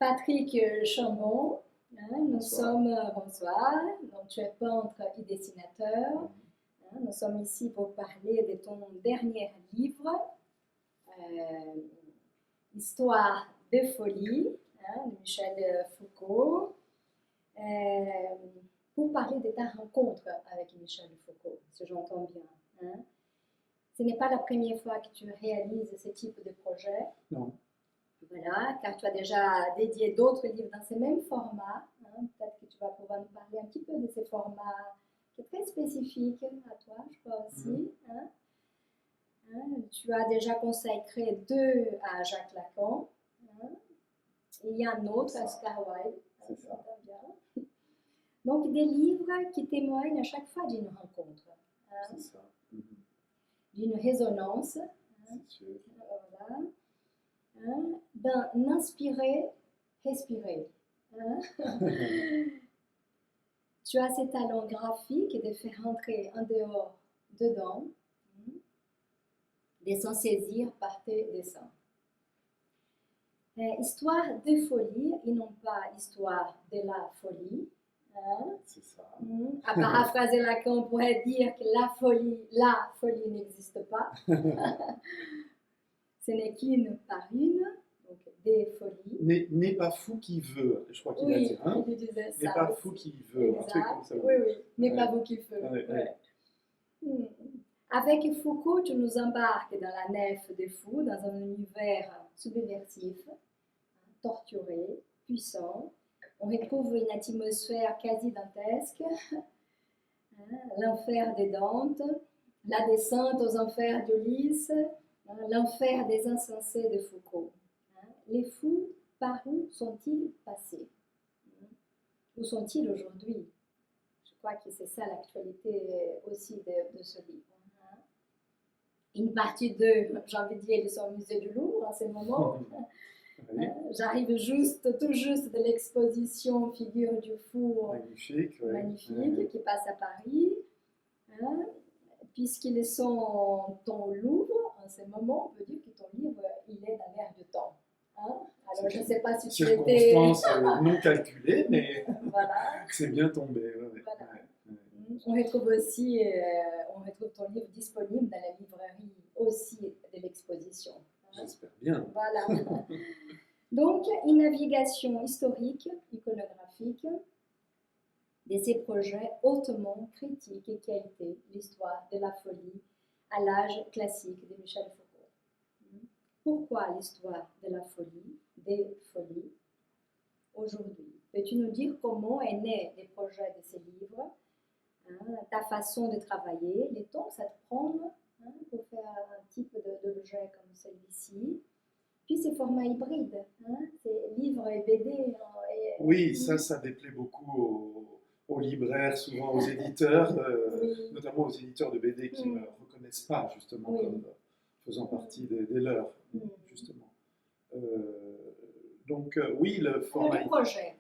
Patrick Chambon. Nous Bonsoir. sommes, bonsoir, donc tu es peintre et dessinateur. Nous sommes ici pour parler de ton dernier livre, Histoire de folie, de Michel Foucault, pour parler de ta rencontre avec Michel Foucault, si j'entends bien. Ce n'est pas la première fois que tu réalises ce type de projet. Non. Voilà, car tu as déjà dédié d'autres livres dans ce même format. Peut-être que tu vas pouvoir nous parler un petit peu de ce format qui est très spécifique à toi, je crois aussi. Tu as déjà consacré 2 à Jacques Lacan. Et il y a un autre à Oscar Wilde. C'est ça. Bien. Donc des livres qui témoignent à chaque fois d'une rencontre. C'est ça. D'une résonance. C'est sûr. Voilà. D'un inspirer, respirer. Tu as ce talent graphique de faire entrer en dehors, dedans, de s'en saisir par tes dessins. Histoire de folie et non pas histoire de la folie. C'est ça. À paraphraser Lacan, on pourrait dire que la folie n'existe pas. Ce n'est qu'une par une, donc des folies. N'est pas fou qui veut, je crois qu'il a dit. Il disait ça. N'est pas aussi. fou qui veut, Exact. un truc comme ça. Oui, n'est pas Ouais. vous qui veut. Ouais. Avec Foucault, tu nous embarques dans la nef des fous, dans un univers subversif, torturé, puissant. On retrouve une atmosphère quasi dantesque, l'enfer des Dantes, la descente aux enfers d'Ulysse, l'enfer des insensés de Foucault. Les fous, par où sont-ils passés? Où sont-ils aujourd'hui? Je crois que c'est ça l'actualité aussi de ce livre. Une partie 2, j'ai envie de dire, elle est au musée du Louvre en ce moment. Oui. J'arrive tout juste de l'exposition Figure du fou, magnifique, qui passe à Paris. Puisqu'ils sont au Louvre en ce moment, on peut dire que ton livre, il est dans l'air du temps. Alors, je ne sais pas si tu étais... Circonstances non calculées, mais voilà. c'est bien tombé. Voilà. On retrouve aussi ton livre disponible dans la librairie aussi de l'exposition. J'espère bien. Voilà. Donc, une navigation historique, iconographique de ces projets hautement critiques et qualité, l'histoire de la folie à l'âge classique de Michel Foucault. Pourquoi l'histoire de la folie, des folies, aujourd'hui? Peux-tu nous dire comment est né les projets de ces livres, ta façon de travailler, les temps que ça te prend pour faire un type d'objet comme celui-ci? Puis ces formats hybrides, ces livres et BD. Oui, ça déplaît beaucoup aux libraires, souvent aux éditeurs, notamment aux éditeurs de BD qui ne me reconnaissent pas justement comme faisant partie des leurs, justement. Donc oui, le format... Le projet,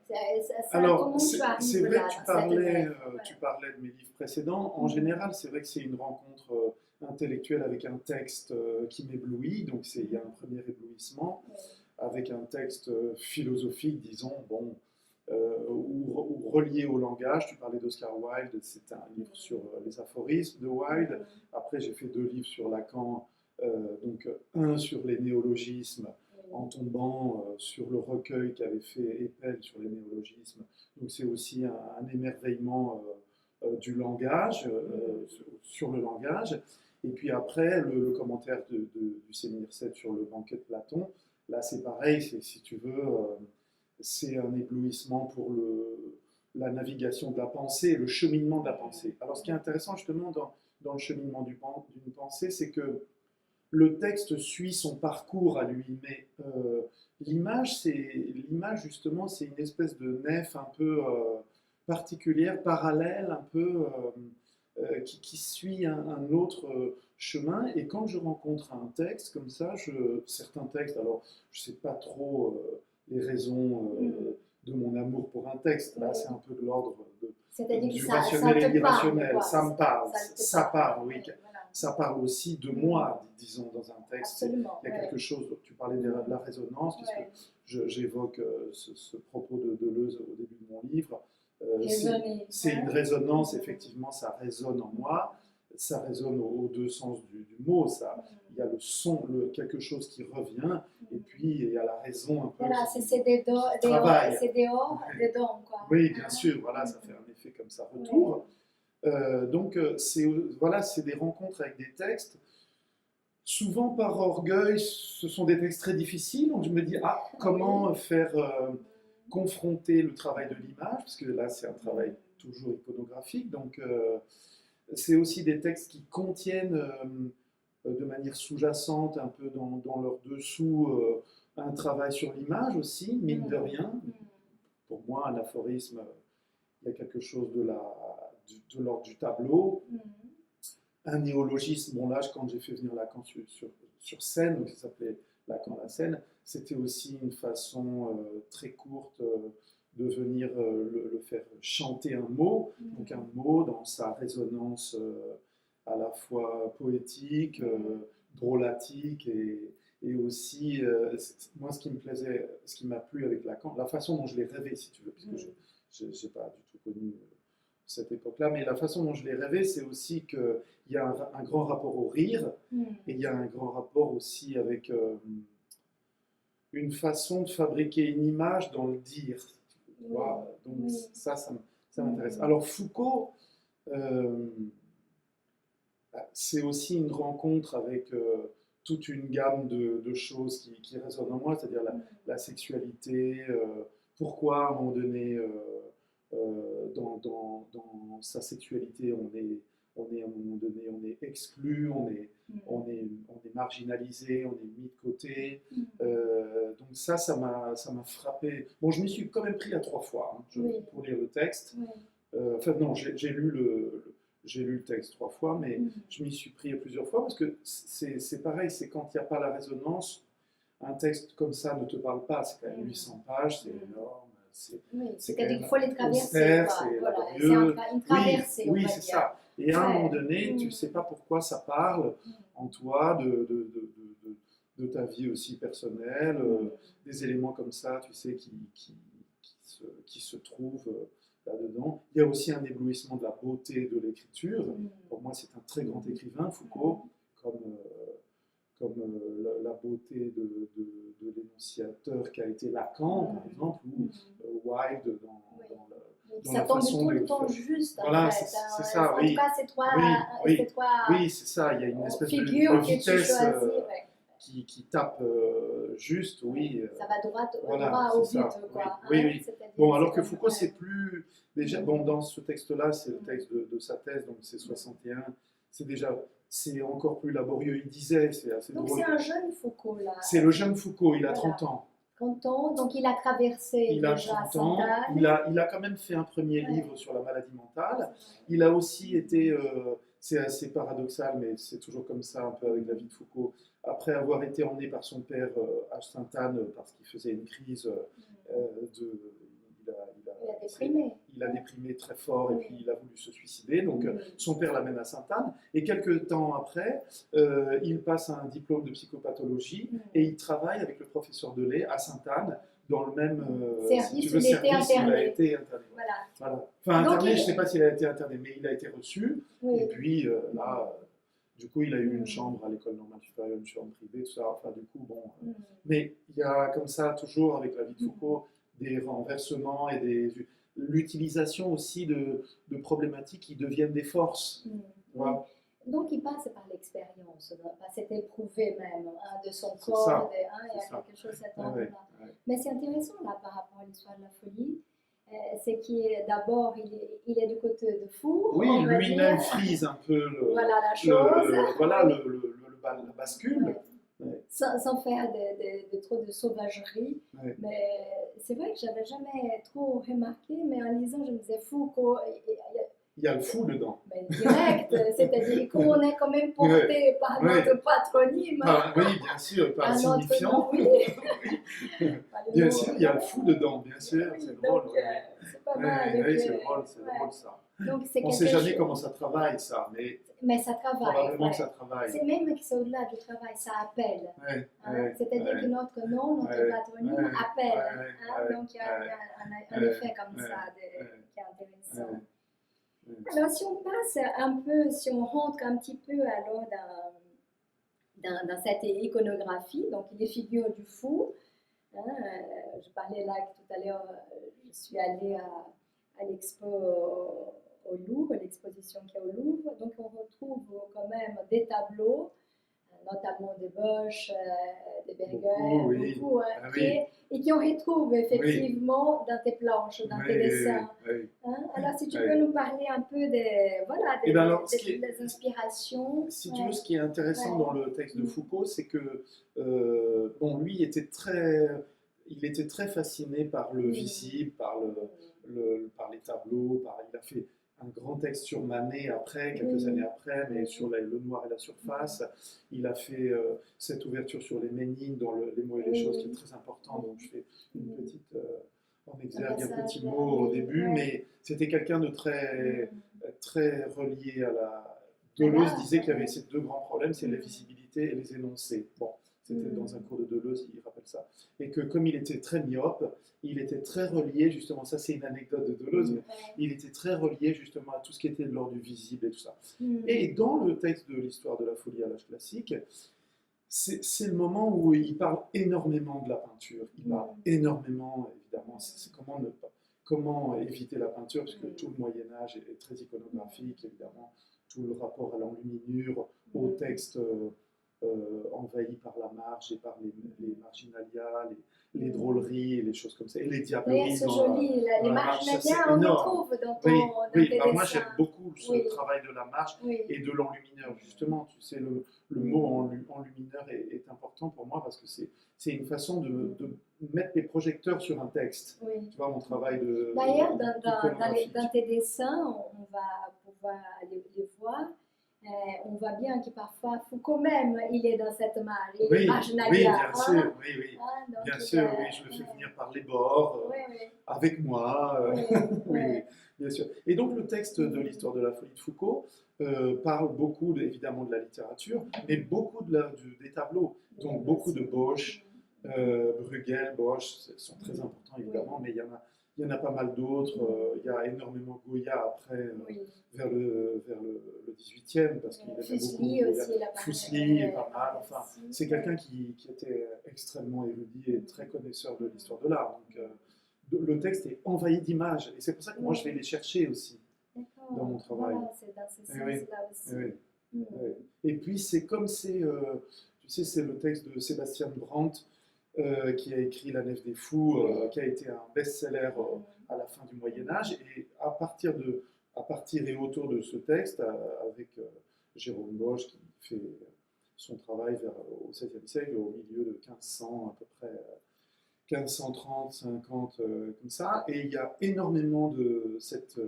Alors, comment tu arrives c'est vrai là, que tu parlais de mes livres précédents. En général, c'est vrai que c'est une rencontre intellectuelle avec un texte qui m'éblouit. Donc, il y a un premier éblouissement avec un texte philosophique, disons, ou relié au langage. Tu parlais d'Oscar Wilde, c'est un livre sur les aphorismes de Wilde. Après, j'ai fait 2 livres sur Lacan, donc un sur les néologismes, en tombant sur le recueil qu'avait fait Eppel sur les néologismes. Donc c'est aussi un émerveillement du langage, sur le langage. Et puis après, le commentaire du séminaire 7 sur le banquet de Platon, là c'est pareil, si tu veux, c'est un éblouissement pour la navigation de la pensée, le cheminement de la pensée. Alors ce qui est intéressant justement dans le cheminement d'une pensée, c'est que le texte suit son parcours à lui, mais l'image justement, c'est une espèce de nef un peu particulière, parallèle, un peu qui suit un autre chemin. Et quand je rencontre un texte comme ça, certains textes, alors je ne sais pas trop les raisons de mon amour pour un texte, là c'est un peu de l'ordre du rationnel et l'irrationnel, ça me parle, oui. ça parle aussi de moi, disons, dans un texte. Absolument. Il y a quelque chose, tu parlais de la résonance, puisque Ouais. j'évoque ce propos de Deleuze au début de mon livre. Raisonner. C'est une résonance, effectivement, ça résonne en moi, ça résonne aux deux sens du mot, il y a le son, quelque chose qui revient, et puis il y a la raison un peu. Voilà, c'est des dehors, dedans, quoi. Oui, bien sûr, voilà, ça fait un effet comme ça, retour. Donc, c'est des rencontres avec des textes. Souvent, par orgueil, ce sont des textes très difficiles, donc je me dis, comment faire confronter le travail de l'image, parce que là, c'est un travail toujours iconographique, donc c'est aussi des textes qui contiennent de manière sous-jacente, un peu dans leur dessous, un travail sur l'image aussi, mine de rien. Pour moi, un aphorisme, il y a quelque chose de l'ordre du tableau. Un néologisme, bon là, quand j'ai fait venir Lacan sur scène, donc ça s'appelait Lacan la scène, c'était aussi une façon très courte de venir le faire chanter un mot, donc un mot dans sa résonance à la fois poétique, drôlatique et aussi, moi ce qui me plaisait, ce qui m'a plu avec Lacan, la façon dont je l'ai rêvé si tu veux, puisque je n'ai pas du tout connu cette époque-là, mais la façon dont je l'ai rêvé, c'est aussi qu'il y a un grand rapport au rire, et il y a un grand rapport aussi avec une façon de fabriquer une image dans le dire. Tu vois. Donc ça m'intéresse. Alors Foucault, c'est aussi une rencontre avec toute une gamme de choses qui résonnent en moi, c'est-à-dire la sexualité, pourquoi à un moment donné, dans sa sexualité, on est à un moment donné, on est exclu, on est marginalisé, on est mis de côté. Donc ça m'a frappé. Bon, je m'y suis quand même pris à 3 fois pour lire le texte. Enfin non, j'ai lu le texte 3 fois, mais je m'y suis pris plusieurs fois parce que c'est pareil, c'est quand il n'y a pas la résonance, un texte comme ça ne te parle pas. C'est quand même 800 pages, c'est énorme. C'est-à-dire qu'il faut les traverser. C'est une traversée. Oui, c'est ça. Et à un moment donné, tu ne sais pas pourquoi ça parle en toi de ta vie aussi personnelle, des éléments comme ça, tu sais, qui se trouvent là-dedans. Il y a aussi un éblouissement de la beauté de l'écriture. Pour moi, c'est un très grand écrivain, Foucault, comme la beauté de l'énonciateur qui a été Lacan, par exemple, ou Wilde dans ça la tombe façon tout de le temps faire. juste. Voilà, en fait, c'est ça, en oui. tout cas, ces trois Oui, c'est ça, il y a une espèce figures de vitesse que tu choisis, qui tape juste, oui. Ça va droit Voilà, au c'est but, ça. quoi. Oui. Bon, alors que Foucault, c'est plus... Déjà, bon, dans ce texte-là, c'est le texte de sa thèse, donc c'est 61. C'est encore plus laborieux. Il disait, c'est assez donc drôle. c'est un jeune Foucault, là. C'est le jeune Foucault, il a 30 ans. 30 ans, donc il a traversé Il a déjà 30 ans. Il a quand même fait un premier livre sur la maladie mentale. Il a aussi été, c'est assez paradoxal, mais c'est toujours comme ça un peu avec la vie de Foucault, après avoir été emmené par son père à Sainte-Anne parce qu'il faisait une crise il a déprimé très fort et puis il a voulu se suicider. Donc son père l'amène à Sainte-Anne et quelques temps après, il passe un diplôme de psychopathologie et il travaille avec le professeur Delay à Sainte-Anne dans le même service, il a été interné. Voilà. Enfin, interné, je ne sais pas s'il a été interné, mais il a été reçu. Et puis là, du coup, il a eu une chambre à l'école normale supérieure, une chambre privée, tout ça. Enfin, du coup, bon. Mais il y a comme ça, toujours avec la vie de Foucault, des renversements et l'utilisation aussi de problématiques qui deviennent des forces. Voilà. Donc il passe par l'expérience, c'est éprouvé même de son corps, il y a quelque chose à cet endroit-là. Mais c'est intéressant là par rapport à l'histoire de la folie, c'est qu'il d'abord il est du côté de fou. Oui, lui-même frise un peu la chose. La bascule. Sans faire trop de sauvagerie. Mais c'est vrai que j'avais jamais trop remarqué, mais en lisant, je me disais Foucault. Il y a le fou dedans. Mais direct, c'est-à-dire qu'on est quand même porté par notre patronyme. Oui, bien sûr, par signifiant. Bien sûr, il y a le fou dedans, bien sûr, c'est drôle. C'est pas mal. Oui, c'est drôle ça. Donc c'est On ne sait quelque jamais chose. comment ça travaille, ça, mais Ça travaille. probablement Ouais. que ça travaille. C'est même que c'est au-delà du travail, ça appelle. Ouais, Hein? ouais, C'est-à-dire que ouais, notre nom, notre ouais, patronyme ouais, appelle. ouais, Hein? ouais, Donc il y a un ouais, effet comme ouais, ça ouais, qui est intéressant. ouais. Alors si on passe un peu, si on rentre un petit peu alors dans cette iconographie, donc les figures du fou. Hein, je parlais là tout à l'heure, je suis allée à l'expo au Louvre, l'exposition qui est au Louvre. Donc on retrouve quand même des tableaux, notamment de Bosch, de Beaucoup, Berger, oui. beaucoup, hein, Ah oui, et qu'on retrouve effectivement dans tes planches, dans tes oui, dessins. oui. Hein? Alors si tu Oui. peux nous parler un peu voilà, Eh ben alors, des inspirations. si tu veux, ce qui est intéressant dans le texte de Mm. Foucault, c'est que bon, lui il était très fasciné par le visible, par les tableaux, il a fait un grand texte sur Manet après, quelques années après, mais sur le noir et la surface. Il a fait cette ouverture sur les Ménines dans les mots et les choses qui est très important. Donc je fais une petite en exergue, un petit mot au début, mais c'était quelqu'un de très relié à la. Deleuze disait qu'il y avait ces deux grands problèmes, c'est la visibilité et les énoncés. Bon, c'était dans un cours de Deleuze, il rappelle ça. Et que comme il était très myope, il était très relié, justement, ça c'est une anecdote de Deleuze, mais il était très relié justement à tout ce qui était de l'ordre du visible et tout ça. Et dans le texte de l'histoire de la folie à l'âge classique, c'est le moment où il parle énormément de la peinture. Il parle énormément, évidemment, c'est comment éviter la peinture, parce que tout le Moyen-Âge est très iconographique, évidemment, tout le rapport à l'enluminure, au texte envahi par la marge et par les marginalia, les drôleries et les choses comme ça, et les diableries. C'est joli, les marginalia, on les trouve dans tes dessins. Moi j'aime beaucoup ce travail de la marge et de l'enlumineur, justement. Tu sais, le mot enlumineur est important pour moi parce que c'est une façon de mettre les projecteurs sur un texte. Tu vois, mon travail de. D'ailleurs, dans tes dessins, on va pouvoir les voir. On voit bien que parfois Foucault même, il est dans cette marge. Oui, bien sûr, bien sûr, je le fais venir par les bords, avec moi, oui, bien sûr. Et donc le texte de l'histoire de la folie de Foucault parle beaucoup, évidemment, de la littérature, mais beaucoup des tableaux. Donc beaucoup de Bosch, Bruegel, Bosch, sont très importants, évidemment, mais il y en a pas mal d'autres. Il y a énormément Goya après, vers le 18e, parce qu'il aimait beaucoup. Fuseli est pas mal. Enfin, c'est quelqu'un qui était extrêmement érudit et très connaisseur de l'histoire de l'art. Donc, le texte est envahi d'images. Et c'est pour ça que moi, je vais les chercher aussi dans mon travail. Voilà, c'est dans ce sens-là aussi. Et puis, tu sais, c'est le texte de Sébastien Brandt, qui a écrit La Nef des Fous, qui a été un best-seller à la fin du Moyen-Âge. Et à partir et autour de ce texte, avec Jérôme Bosch, qui fait son travail au XVIe siècle, au milieu de 1500 à peu près, 1530, 50, comme ça. Et il y a énormément de cette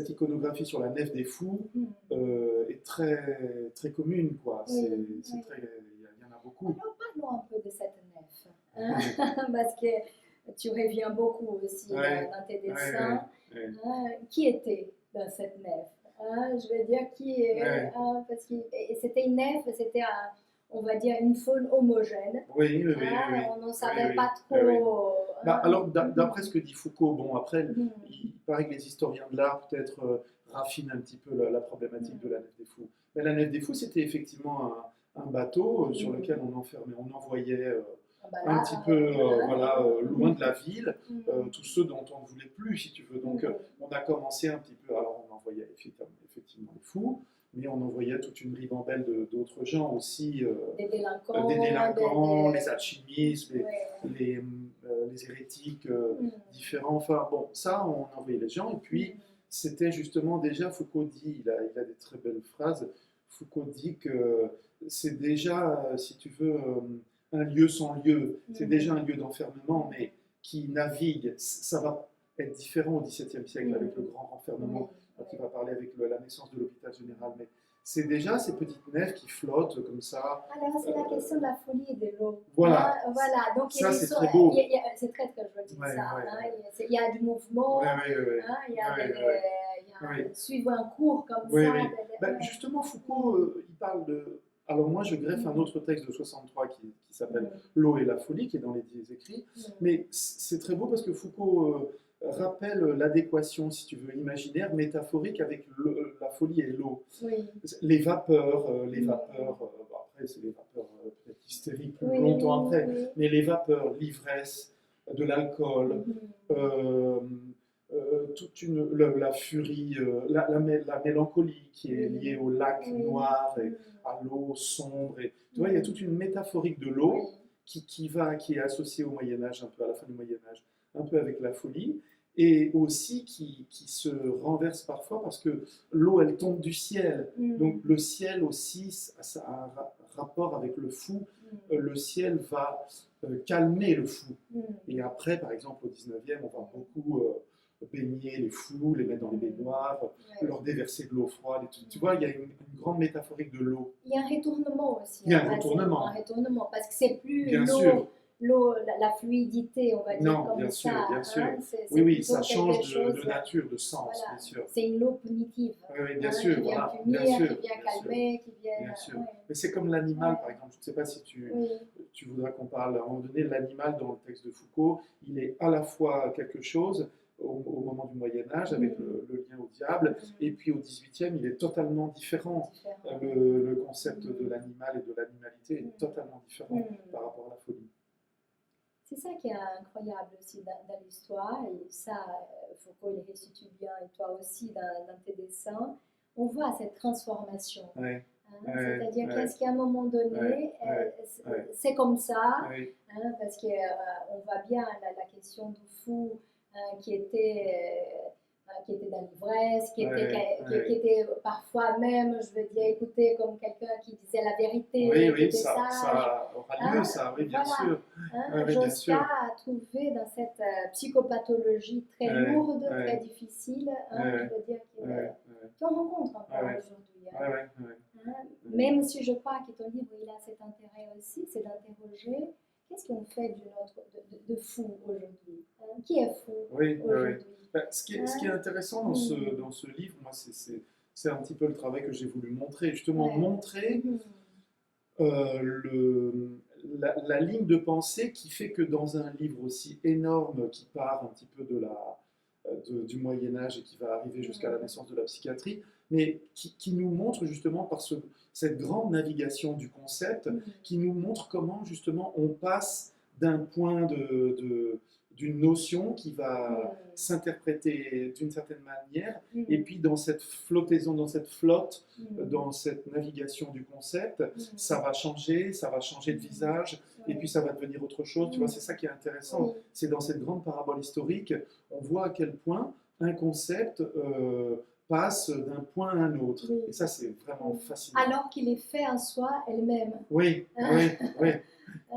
iconographie sur la Nef des Fous est très, très commune, quoi. Il y en a beaucoup. Alors parlons un peu de cette nef, hein? Parce que tu reviens beaucoup aussi dans tes dessins. Qui était dans cette nef? Je vais dire parce que c'était une nef, c'était on va dire une faune homogène. On n'en savait pas trop. Alors, d'après ce que dit Foucault, bon, après, il paraît que les historiens de l'art peut-être raffinent un petit peu la problématique de la Nef des Fous. Mais la Nef des Fous, c'était effectivement un bateau sur lequel on envoyait un petit peu loin de la ville, tous ceux dont on ne voulait plus, si tu veux. Donc, on a commencé un petit peu, alors on envoyait effectivement les fous, mais on envoyait toute une ribambelle d'autres gens aussi, des délinquants, les alchimistes, les hérétiques différents. Enfin bon, ça, on envoyait les gens. Et puis, c'était justement déjà, Foucault dit, il a des très belles phrases, Foucault dit que c'est déjà, si tu veux, un lieu sans lieu. C'est déjà un lieu d'enfermement, mais qui navigue. Ça va être différent au XVIIe siècle avec le grand renfermement qui va parler avec la naissance de l'hôpital général. Mais c'est déjà ces petites nefs qui flottent comme ça. Alors, c'est la question de la folie et de l'eau. Voilà. Voilà. Donc, Ça, c'est très beau. C'est très, très joli, Ouais, ça. ouais. Hein. Il y a du mouvement, Ouais, ouais, ouais. il y a, Ouais, ouais. suivre un cours comme Oui, ça. oui. Ben, justement, Foucault, il parle de... Alors moi, je greffe un autre texte de 63 qui s'appelle L'eau et la folie, qui est dans les 10 écrits. Mais c'est très beau parce que Foucault rappelle l'adéquation, si tu veux, imaginaire, métaphorique avec la folie et l'eau. Oui. Les vapeurs, bon, après c'est les vapeurs peut-être hystériques plus longtemps après, mais les vapeurs, l'ivresse, de l'alcool, la furie, la mélancolie qui est liée au lac noir et à l'eau sombre. Et, tu vois, il y a toute une métaphorique de l'eau qui est associée au Moyen-Âge, un peu à la fin du Moyen-Âge, un peu avec la folie, et aussi qui se renverse parfois parce que l'eau, elle tombe du ciel. Donc le ciel aussi, ça a un rapport avec le fou. Le ciel va calmer le fou. Et après, par exemple, au 19e, on va beaucoup baigner les fous, les mettre dans les baignoires, leur déverser de l'eau froide. Et tout. Tu vois, il y a une grande métaphorique de l'eau. Il y a un retournement aussi. Il y a un retournement. Un retournement, parce que c'est plus bien sûr. l'eau, la fluidité, on va dire non, comme bien ça. Sûr, bien sûr. C'est oui, ça change de nature, de sens, voilà. bien sûr. C'est une eau punitive. Oui, bien sûr. Qui vient punir, bien sûr, qui vient calmer, qui vient... Bien sûr. Mais c'est comme l'animal, par exemple. Je ne sais pas si tu voudras qu'on parle à un moment donné. L'animal, dans le texte de Foucault, il est à la fois quelque chose au moment du Moyen-Âge, avec le lien au diable, et puis au XVIIIe, il est totalement différent. Le concept de l'animal et de l'animalité est totalement différent par rapport à la folie. C'est ça qui est incroyable aussi dans l'histoire, et ça, Foucault il restitue bien, et toi aussi dans tes dessins. On voit cette transformation. C'est-à-dire qu'est-ce qu'à un moment donné, c'est comme ça, parce qu'on voit bien la question du fou qui était dans l'ivresse, qui était parfois même, je veux dire, écouté comme quelqu'un qui disait la vérité, qui était sage. Ça aura lieu, ça, oui, bien sûr. Jusqu'à trouver dans cette psychopathologie très lourde, très difficile, je veux dire, qu'on rencontre encore aujourd'hui. Même si je crois que ton livre, il a cet intérêt aussi, c'est d'interroger qu'est-ce qu'on fait de fou aujourd'hui, qui est fou aujourd'hui. Ce qui est intéressant dans ce livre, moi, c'est un petit peu le travail que j'ai voulu montrer. Justement, montrer la ligne de pensée qui fait que dans un livre aussi énorme qui part un petit peu du Moyen-Âge et qui va arriver jusqu'à la naissance de la psychiatrie, mais qui nous montre justement par cette grande navigation du concept, qui nous montre comment justement on passe d'un point d'une notion qui va s'interpréter d'une certaine manière, et puis dans cette flottaison, dans cette flotte, dans cette navigation du concept, ça va changer de visage, et puis ça va devenir autre chose. Tu vois, c'est ça qui est intéressant. C'est dans cette grande parabole historique, on voit à quel point un concept passe d'un point à un autre. Et ça, c'est vraiment fascinant. Alors qu'il est fait en soi elle-même. Oui.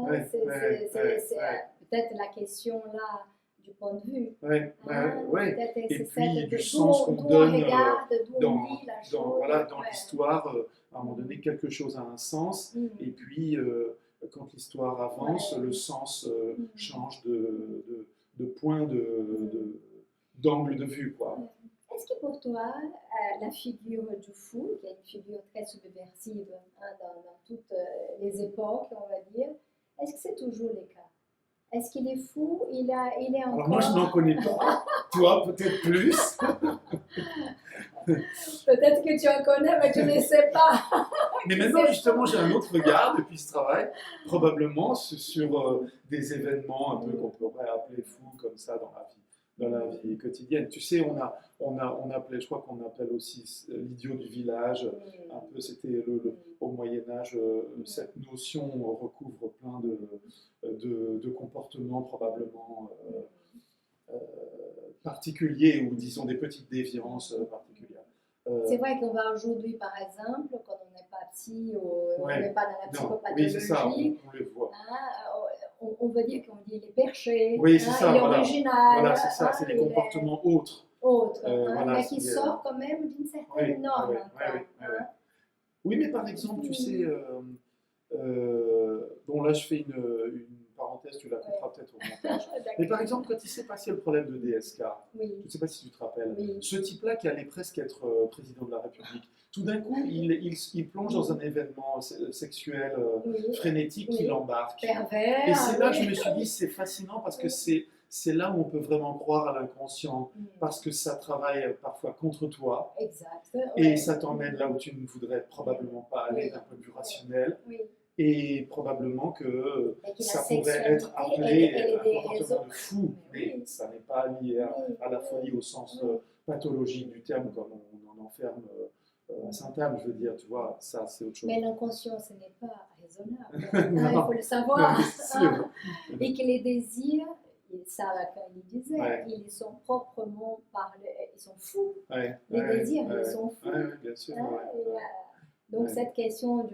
C'est peut-être la question là du point de vue. Et puis du sens qu'on donne dans l'histoire. l'histoire. À un moment donné, quelque chose a un sens. Et puis, quand l'histoire avance, le sens change de point, d'angle de vue, quoi. Est-ce que pour toi, la figure du fou, qui est une figure très subversive dans toutes les époques, on va dire, est-ce que c'est toujours le cas? Est-ce qu'il est fou? Il est encore... Alors moi, je n'en connais pas. Toi, peut-être plus. Peut-être que tu en connais, mais tu ne sais pas. Mais maintenant, justement, j'ai un autre regard depuis ce travail, probablement sur des événements un peu qu'on pourrait appeler fous comme ça dans la vie quotidienne. Tu sais, on appelait, je crois qu'on appelle aussi l'idiot du village. Un peu, c'était au Moyen-Âge, cette notion recouvre plein de comportements probablement particuliers, ou disons des petites déviances particulières. C'est vrai qu'on va aujourd'hui, par exemple, quand on n'est pas psy ou on n'est pas dans la psychopathologie, oui, c'est ça, on le voit. On veut dire qu'on dit il est perché, oui, c'est ça, il est original. Voilà, c'est ça, c'est des comportements autres. Mais qui sortent quand même d'une certaine norme. Oui, mais par exemple, tu sais, bon là je fais une parenthèse, tu la couperas peut-être au montage. Mais par exemple, quand il s'est passé le problème de DSK, Oui, je ne sais pas si tu te rappelles, oui, ce type-là qui allait presque être président de la République, tout d'un coup, il plonge dans un événement sexuel oui, frénétique qui oui. l'embarque. Et Pervers, c'est là que je oui. me suis dit, c'est fascinant parce que Oui. c'est là où on peut vraiment croire à l'inconscient, Mm. parce que ça travaille parfois contre toi. Exact, Et ouais. ça t'emmène là où tu ne voudrais probablement pas aller Oui, d'un point de vue rationnel. oui. Et probablement que Et que la ça pourrait sexualité, être appelé elle est un des comportement raisons. de fou, mais Oui, ça n'est pas lié oui, à la folie au sens oui. pathologique du terme, comme on en enferme à Sainte-Anne, je veux dire, tu vois, ça c'est autre chose. Mais l'inconscient, ce n'est pas raisonnable. Non, Il faut le non, savoir. mais c'est sûr. Et que les désirs, et ça, Lacan, il disait, Ouais. ils sont proprement ils sont fous. Ouais, Les ouais, désirs, ouais, ils sont fous. ouais, ouais, bien sûr. Hein, Ouais, et, ouais. donc Ouais. cette question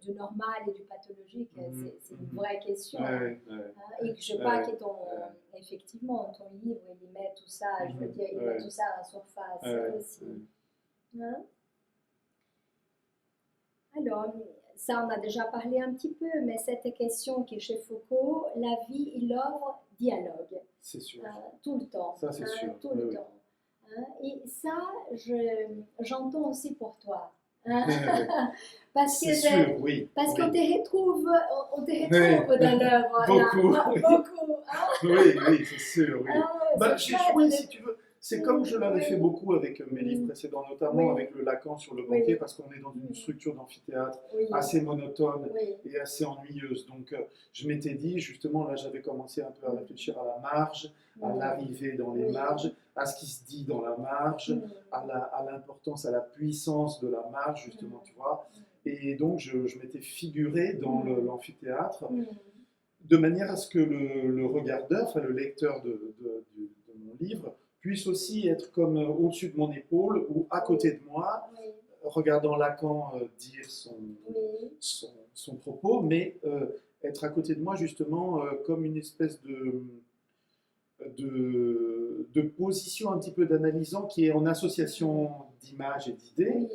du normal et du pathologique, Mhm, c'est une mhm. vraie question. Ouais, ouais, ouais. Hein, et que je crois que effectivement, ton livre, il met tout ça, je veux dire, il met tout ça à la surface aussi. Hein? Alors, ça, on a déjà parlé un petit peu, mais cette question qui est chez Foucault, la vie et l'œuvre dialoguent C'est sûr. tout le temps. Ça, c'est sûr. Tout Oui, le oui. temps. Et ça, j'entends aussi pour toi. Hein. Parce que C'est sûr, oui. parce oui. qu'on te retrouve, Oui. dans l'œuvre. Beaucoup. Là. Beaucoup. Hein. Oui, oui, c'est sûr, oui. Bah, C'est chouette oui, de- si tu veux, c'est comme je l'avais fait beaucoup avec mes livres Mm. précédents, notamment Oui. avec le Lacan sur le banquet, Oui. parce qu'on est dans une structure d'amphithéâtre Oui. assez monotone Oui. et assez ennuyeuse. Donc, je m'étais dit, justement, là, j'avais commencé un peu à réfléchir à la marge, à l'arrivée dans les Oui. marges, à ce qui se dit dans la marge, à l'importance, à la puissance de la marge, justement, tu vois. Et donc, je m'étais figuré dans l'amphithéâtre, de manière à ce que le regardeur, enfin le lecteur de mon livre, puisse aussi être comme au-dessus de mon épaule ou à côté de moi, regardant Lacan dire son propos, mais être à côté de moi justement comme une espèce de position un petit peu d'analysant qui est en association d'images et d'idées,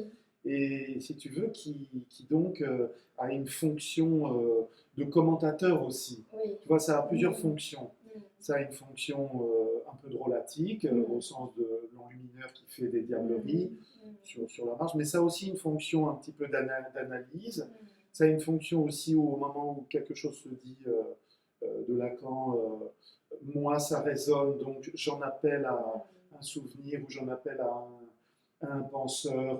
et si tu veux, qui donc a une fonction de commentateur aussi. Tu vois, ça a plusieurs fonctions. Ça a une fonction un peu drôlatique, au sens de l'enlumineur qui fait des diableries sur la marge, mais ça a aussi une fonction un petit peu d'analyse. Ça a une fonction aussi au moment où quelque chose se dit de Lacan, moi ça résonne, donc j'en appelle à un souvenir ou j'en appelle à un penseur.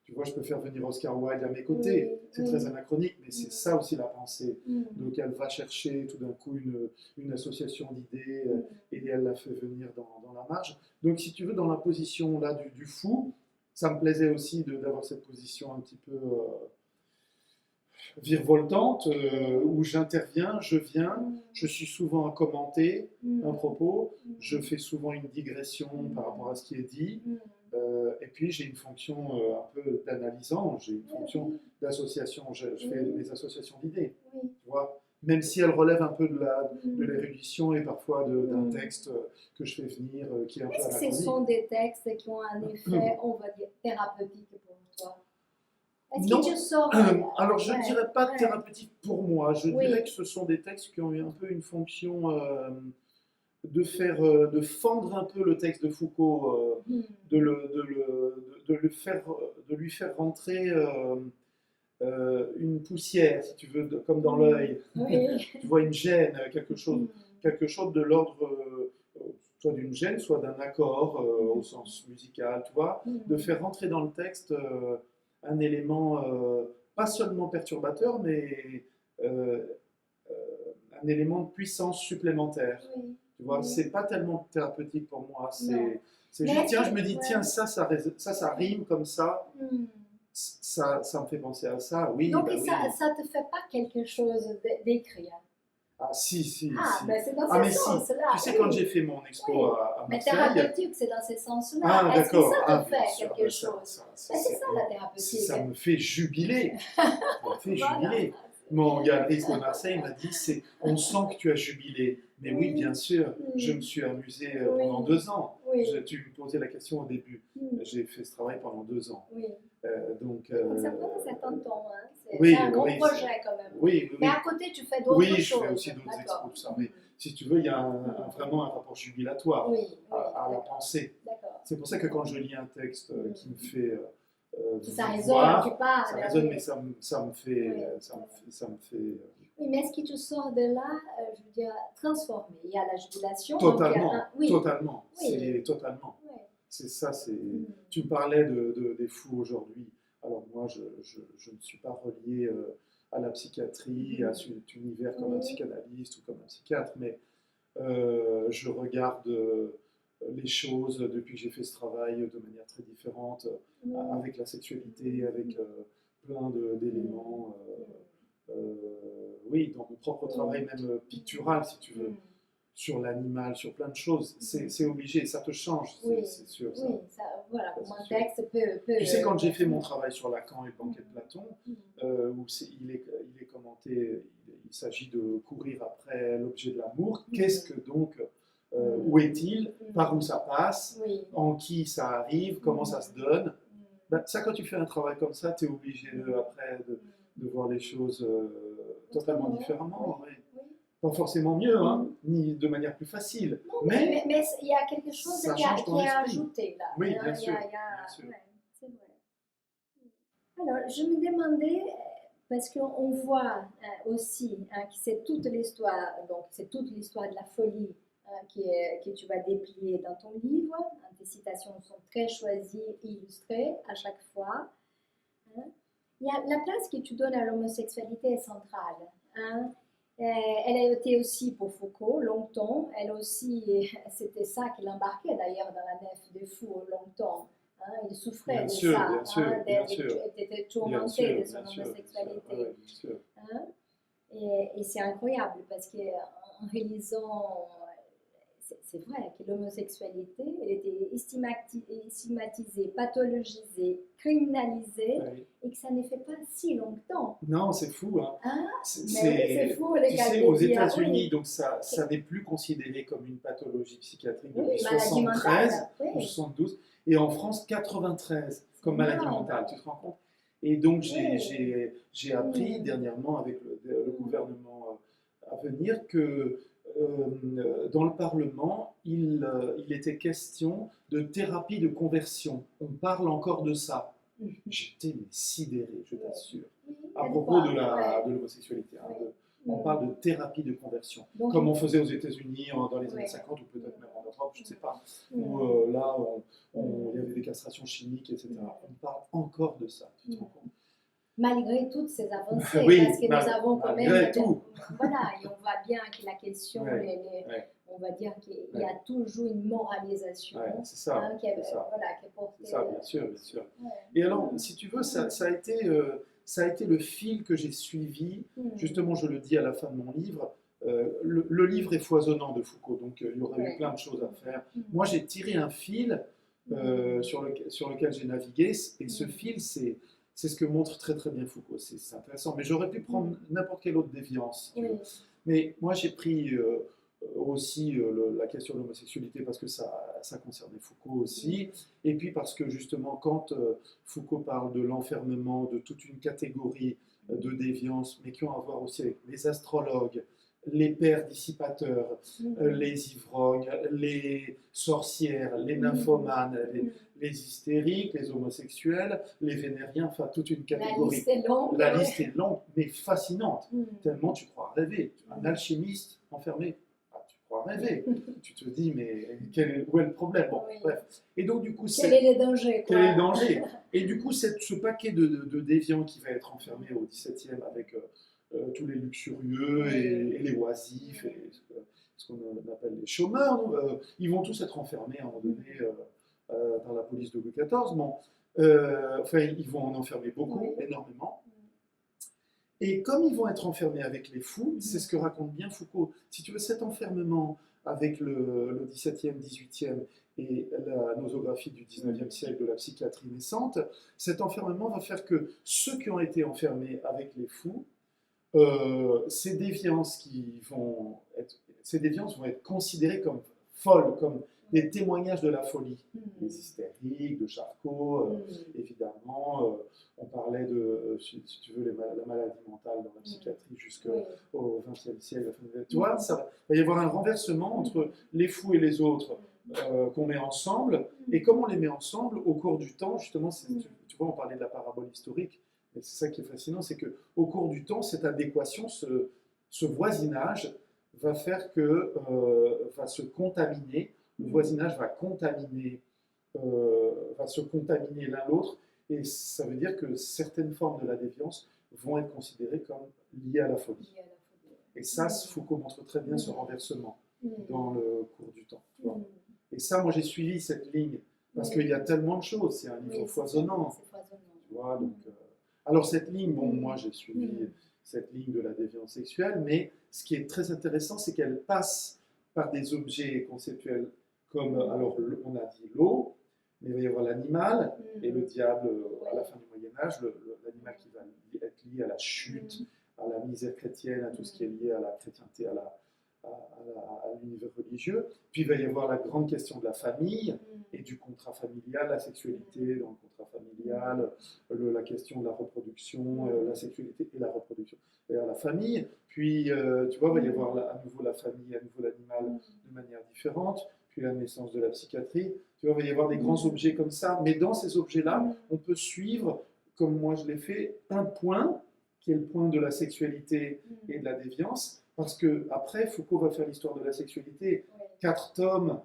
Tu vois, je peux faire venir Oscar Wilde à mes côtés. C'est très anachronique, mais c'est ça aussi la pensée. Donc elle va chercher tout d'un coup une association d'idées et elle la fait venir dans la marge. Donc si tu veux, dans la position là du fou, ça me plaisait aussi d'avoir cette position un petit peu virevoltante où j'interviens, je viens, je suis souvent à commenter un propos, je fais souvent une digression par rapport à ce qui est dit. Et puis j'ai une fonction un peu d'analysant, j'ai une fonction d'association, je fais des associations d'idées, tu vois, même si elles relèvent un peu de l'érudition et parfois d'un texte que je fais venir qui est un peu Est-ce que ce anachronique. sont des textes qui ont un effet, on va dire, thérapeutique pour toi? Est-ce Non, que tu sors alors je ne dirais pas thérapeutique pour moi, je dirais que ce sont des textes qui ont eu un peu une fonction de fendre un peu le texte de Foucault, de lui faire rentrer une poussière, si tu veux, comme dans l'œil. Tu vois une gêne, quelque chose de l'ordre soit d'une gêne, soit d'un accord au sens musical, tu vois, de faire rentrer dans le texte un élément pas seulement perturbateur, mais un élément de puissance supplémentaire. Tu vois, c'est pas tellement thérapeutique pour moi. C'est juste, tiens, je me dis, tiens, ça rime comme ça. Ça me fait penser à ça, oui. Donc, bah ça te fait pas quelque chose d'écrire? Ah, si. Ben c'est dans Ah, ce mais sens-là. Tu sais, quand j'ai fait mon expo à Mais Marseille... thérapeutique, c'est dans ce sens-là. Ah, Est-ce que d'accord. ça te fait quelque chose? C'est ça la thérapeutique. Ça me fait jubiler. Ça me fait jubiler. Mon galeriste de Marseille m'a dit, on sent que tu as jubilé. Mais oui, bien sûr, je me suis amusé pendant 2 ans. Tu me posais la question au début. J'ai fait ce travail pendant 2 ans. Donc, Ça prend un certain temps, hein. oui, C'est un grand oui, projet quand même. oui, oui, Mais oui. à côté, tu fais d'autres Oui, choses. je fais aussi d'autres D'accord. expos, tout ça. Mais si tu veux, il y a vraiment un rapport jubilatoire Oui, oui, à la d'accord. pensée. D'accord. C'est pour ça que quand je lis un texte qui me fait Ça résonne, voir, tu parles. ça résonne, oui. mais ça me fait, Oui. ça me fait Oui, mais est-ce que tu sors de là, je veux dire, transformé? Il y a la jubilation. totalement, Donc il y a oui. totalement. Oui. C'est totalement. Oui. C'est ça, c'est. Mm. Tu me parlais des fous aujourd'hui. Alors moi, je ne suis pas relié à la psychiatrie, à cet univers comme un psychanalyste ou comme un psychiatre, mais je regarde les choses depuis que j'ai fait ce travail de manière très différente, avec la sexualité, avec plein d'éléments. Oui, dans mon propre travail, même pictural, si tu veux, sur l'animal, sur plein de choses. C'est obligé, ça te change, Oui. c'est sûr. Oui, ça, voilà, Ça, comme un c'est sûr. texte peut. Tu sais, quand j'ai fait mon travail sur Lacan et le banquet de Platon, où il est commenté, il s'agit de courir après l'objet de l'amour. Qu'est-ce que donc, où est-il, par où ça passe, en qui ça arrive, comment ça se donne. Ben, ça, quand tu fais un travail comme ça, tu es obligé après de voir les choses totalement différemment. Oui. Pas forcément mieux, hein, ni de manière plus facile. Non, mais il y a quelque chose ça qui change ton est esprit. ajouté là. Oui, Hein, bien sûr. ouais, Bien sûr. c'est vrai. Alors, je me demandais, parce qu'on voit aussi que c'est toute l'histoire, donc c'est toute l'histoire de la folie que tu vas déplier dans ton livre. Tes citations sont très choisies et illustrées à chaque fois. Hein. Il y a la place que tu donnes à l'homosexualité est centrale. Hein. Elle a été aussi pour Foucault longtemps. Elle aussi, c'était ça qui l'embarquait d'ailleurs dans la nef des fous longtemps. Hein, il souffrait bien de sûr, ça, bien sûr, bien sûr. Il était tourmenté de son homosexualité. Bien sûr. Hein, et c'est incroyable parce qu'en réalisant, c'est vrai que l'homosexualité, elle était stigmatisée, pathologisée, criminalisée, et que ça ne fait pas si longtemps. Non, c'est fou. Hein. Hein? C'est fou, les tu cas sais, de aux dire, États-Unis, donc ça n'est plus considéré comme une pathologie psychiatrique depuis maladie 73 mentale, ou 72, et en France 93 comme maladie mentale. Tu te rends compte? Et donc j'ai appris dernièrement avec le gouvernement à venir que dans le Parlement, il était question de thérapie de conversion. On parle encore de ça. J'étais sidéré, je t'assure, à propos de l'homosexualité. Hein, on parle de thérapie de conversion, donc, comme on faisait aux États-Unis dans les années 50 ou peut-être même en Europe, je ne sais pas, où là, il y avait des castrations chimiques, etc. On parle encore de ça, tu te rends compte? Malgré toutes ces avancées, oui, parce que nous avons quand même... Malgré tout. Voilà, et on voit bien que la question, on va dire qu'il y a toujours une moralisation c'est ça, hein, qui est portée... C'est ça, bien sûr, bien sûr. Et alors, si tu veux, ça a été le fil que j'ai suivi, justement, je le dis à la fin de mon livre, le livre est foisonnant de Foucault, donc il y aurait eu plein de choses à faire. Moi, j'ai tiré un fil sur lequel j'ai navigué, et ce fil, c'est ce que montre très très bien Foucault, c'est intéressant. Mais j'aurais pu prendre n'importe quelle autre déviance. Mais moi j'ai pris aussi la question de l'homosexualité parce que ça concernait Foucault aussi. Et puis parce que justement quand Foucault parle de l'enfermement de toute une catégorie de déviance, mais qui ont à voir aussi avec les astrologues, les pères dissipateurs, les ivrognes, les sorcières, les nymphomanes, les hystériques, les homosexuels, les vénériens, enfin toute une catégorie. La liste est longue, mais fascinante. Tellement tu crois rêver. Un alchimiste enfermé, tu crois rêver. Tu te dis, mais où est le problème? Bon, bref. Et donc du coup, quel est le danger? Quel est le danger? Et du coup, ce paquet de déviants qui va être enfermé au XVIIe avec tous les luxurieux et les oisifs et ce qu'on appelle les chômeurs, ils vont tous être enfermés à un moment donné par la police de Louis XIV. Bon, enfin, ils vont en enfermer beaucoup, énormément. Et comme ils vont être enfermés avec les fous, c'est ce que raconte bien Foucault. Si tu veux, cet enfermement avec le XVIIe, XVIIIe et la nosographie du XIXe siècle de la psychiatrie naissante, cet enfermement va faire que ceux qui ont été enfermés avec les fous, ces déviances vont être considérées comme folles, comme des témoignages de la folie, des hystériques, de Charcot, évidemment. On parlait de, si tu veux, la maladie mentale dans la psychiatrie jusqu'au XXe siècle. Tu vois, ça va y avoir un renversement entre les fous et les autres qu'on met ensemble. Et comme on les met ensemble, au cours du temps, justement, tu vois, on parlait de la parabole historique, et c'est ça qui est fascinant, c'est qu'au cours du temps, cette adéquation, ce voisinage va faire que va se contaminer, le voisinage va se contaminer l'un l'autre, et ça veut dire que certaines formes de la déviance vont être considérées comme liées à la folie. Et ça, Foucault montre très bien ce renversement dans le cours du temps. Tu vois. Et ça, moi j'ai suivi cette ligne, parce qu'il y a tellement de choses, c'est un livre foisonnant. Tu vois, donc, alors cette ligne, bon, moi j'ai suivi cette ligne de la déviance sexuelle, mais ce qui est très intéressant, c'est qu'elle passe par des objets conceptuels comme, alors on a dit l'eau, mais il va y avoir l'animal et le diable à la fin du Moyen-Âge, l'animal qui va être lié à la chute, à la misère chrétienne, à tout ce qui est lié à la chrétienté, à l'univers religieux. Puis il va y avoir la grande question de la famille et du contrat familial, la sexualité dans le contrat familial, la question de la reproduction, la sexualité et la reproduction. Et à la famille, puis tu vois, il va y avoir à nouveau la famille, à nouveau l'animal de manière différente, puis la naissance de la psychiatrie. Tu vois, il va y avoir des grands objets comme ça, mais dans ces objets-là, on peut suivre, comme moi je l'ai fait, un point, qui est le point de la sexualité et de la déviance, parce que après Foucault va faire l'histoire de la sexualité, 4 tomes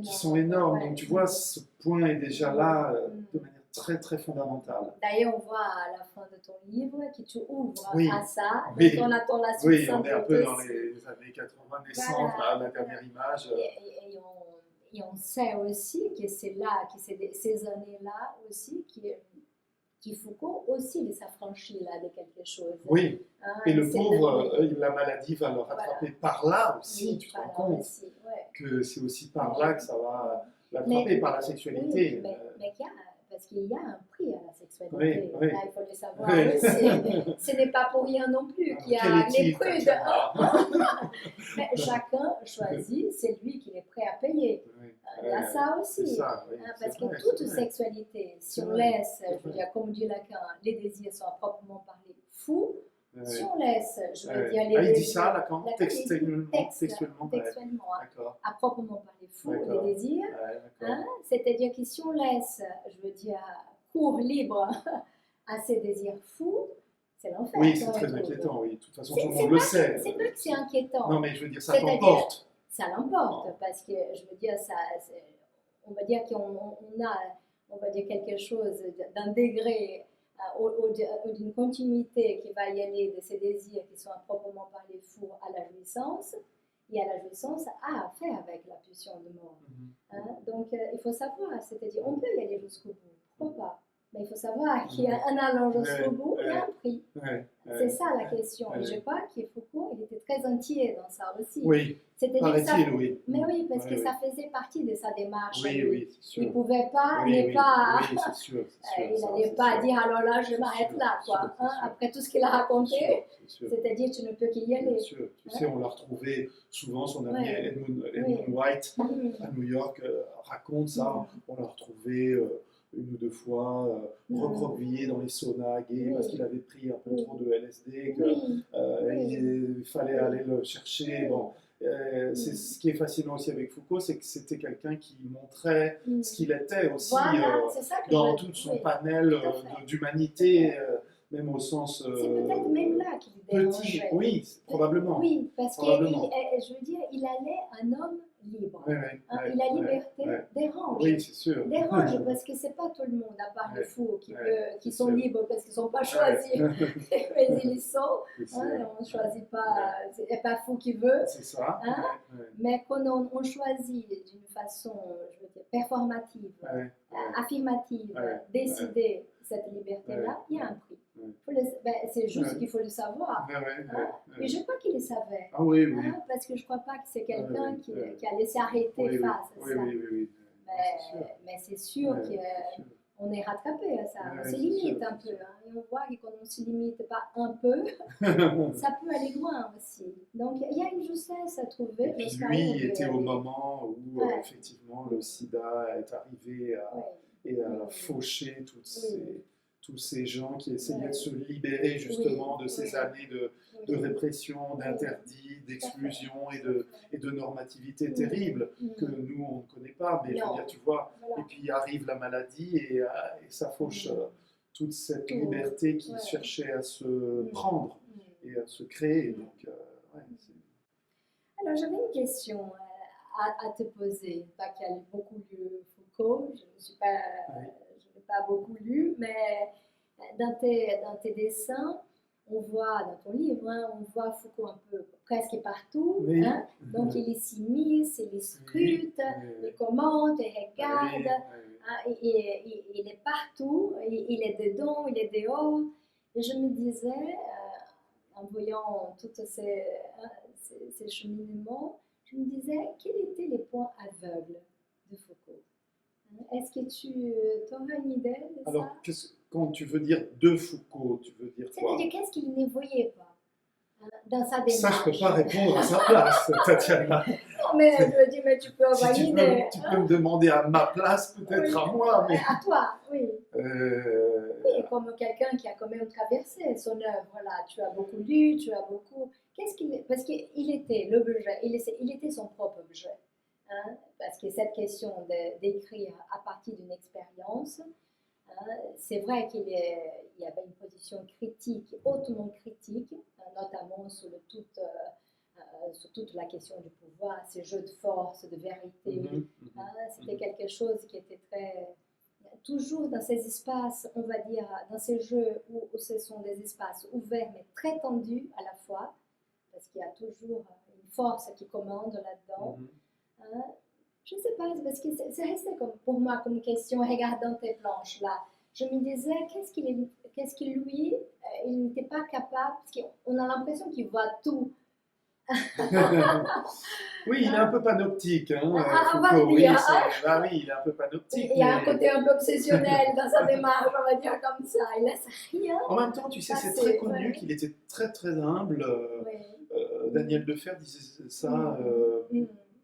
qui sont énormes, donc tu vois, ce point est déjà là de manière très très fondamentale. D'ailleurs, on voit à la fin de ton livre que tu ouvres à ça, oui, donc on attend la suite. Oui, on est un peu dans les années 80 naissance, la dernière image. Et on sait aussi que c'est là, que c'est ces années-là aussi qui Foucault aussi il s'affranchit là de quelque chose. Oui, et le pauvre, la maladie va le rattraper par là aussi, tu te rends compte que c'est aussi par là que ça va l'attraper, par la sexualité. Oui, mais parce qu'il y a un prix à la sexualité, oui. là, il faut le savoir aussi. Ce n'est pas pour rien non plus qu'il y a les prudes. Mais chacun choisit, c'est lui qui est prêt à payer. Il y a ça aussi. Ça, parce que toute sexualité, si on laisse, je veux dire, comme dit Lacan, les désirs sont à proprement parler fous. Si on laisse, je veux dire, les il dit désirs, ça, Lacan, textuellement, à proprement parler fou, les désirs, c'est-à-dire que si on laisse, je veux dire, cours libre à ces désirs fous, c'est l'enfer. Oui, c'est très inquiétant, oui. De toute façon, tout le monde le sait. C'est pas que c'est inquiétant. Non, mais je veux dire, ça t'emporte. Ça l'emporte, parce que, je veux dire, on va dire qu'on a, on va dire, quelque chose d'un degré ou d'une continuité qui va y aller de ces désirs qui sont à proprement parler fous à la jouissance, et à la jouissance a à faire avec la pulsion de mort. Donc il faut savoir, c'est-à-dire on peut y aller jusqu'au bout, pourquoi pas, mais il faut savoir qu'il y a un allant jusqu'au bout et un prix. C'est ça la question. Et je crois que Foucault, il était très entier dans ça aussi. Oui, paraît-il, oui. Mais oui, parce que ça faisait partie de sa démarche. Oui, c'est sûr. Il ne pouvait pas ne pas... Oui, c'est sûr. Il n'allait pas dire, alors là, je m'arrête là, quoi. Après tout ce qu'il a raconté, c'est-à-dire tu ne peux qu'y aller. Bien sûr. Tu sais, on l'a retrouvé souvent, son ami Edmund White, à New York, raconte ça. On l'a retrouvé... une ou deux fois recroquevillé dans les saunas gays parce qu'il avait pris un peu trop de LSD, qu'il fallait aller le chercher. Bon, c'est ce qui est fascinant aussi avec Foucault, c'est que c'était quelqu'un qui montrait ce qu'il était aussi dans tout son panel d'humanité, même au sens c'est peut-être même là qu'il petit. Oui, probablement. Oui, parce que je veux dire, il allait un homme libre. La liberté dérange. Oui, c'est sûr. Dérange parce que c'est pas tout le monde, à part les fous, qui sont libres parce qu'ils ne sont pas choisis. Mais ils sont. On ne choisit pas. C'est pas fou qui veut. C'est ça. Mais quand on choisit d'une façon, je veux dire, performative, affirmative, décider cette liberté-là, il y a un prix. C'est juste qu'il faut le savoir. Et je crois qu'il le savait. Ah oui. Parce que je ne crois pas que c'est quelqu'un qui allait s'arrêter face à ça. Mais c'est sûr qu'on est rattrapé à ça. On se limite un peu. Et on voit que quand on ne se limite pas un peu, ça peut aller loin aussi. Donc il y a une justesse à trouver. Et puis lui était au moment où où Ouais. effectivement le sida est arrivé Oui. et a Oui. fauché Oui. tous ces gens qui essayaient Ouais. de se libérer justement Oui. de ces Oui. années de Oui. répression, Oui. d'interdits, d'exclusion et de normativité Mm. terrible Mm. que nous, on ne connaît pas. Mais je veux Non. dire, tu vois, Voilà. et puis arrive la maladie et ça fauche toute cette Tout. liberté qui Ouais. cherchait à se Mm. prendre Mm. et à se créer. Mm. Donc, ouais, Alors, j'avais une question à te poser. Pas qu'il y a beaucoup lu Foucault, ouais. je n'ai pas beaucoup lu, mais dans tes dessins, on voit, dans ton livre, hein, on voit Foucault un peu presque partout. Oui. Hein? Donc, il s'immisce, il scrute, il commente, il regarde. Oui, oui. Hein, il est partout, il est dedans, il est dehors. Et je me disais, en voyant tous ces cheminements, je me disais, quels étaient les points aveugles de Foucault? Est-ce que tu auras une idée de Alors, ça? quand tu veux dire de Foucault, tu veux dire quoi? C'est-à-dire, qu'est-ce qu'il ne voyait pas dans sa Ça, démarche? je ne peux pas répondre à sa place, Tatiana. Non, mais je me dis, mais tu peux avoir Si une idée. tu peux me demander à ma place, peut-être Oui. à moi, mais... À toi, oui. Euh, Comme quelqu'un qui a quand même traversé son œuvre, là, tu as beaucoup lu, tu as beaucoup. Parce qu'il était l'objet, il était son propre objet. Hein, parce que cette question d'écrire à partir d'une expérience, hein, c'est vrai qu'il y avait une position critique, hautement critique, notamment sur toute la question du pouvoir, ces jeux de force, de vérité. Hein, c'était quelque chose qui était très toujours dans ces espaces, on va dire, dans ces jeux où ce sont des espaces ouverts mais très tendus à la fois, parce qu'il y a toujours une force qui commande là-dedans. Hein? Je ne sais pas, parce que c'est resté comme, pour moi comme question, regardant tes planches là. Je me disais, qu'est-ce qu'il lui, il n'était pas capable, parce qu'on a l'impression qu'il voit tout. Oui, il est un peu panoptique, hein, On va Foucault. le Oui, dire. bah oui, il est un peu panoptique. Il y a un mais- côté un peu obsessionnel dans sa démarche, on va dire comme ça. Il laisse rien. En même temps, tu sais, c'est passer, très connu ouais. qu'il était très très humble. Oui. Daniel Defer disait ça.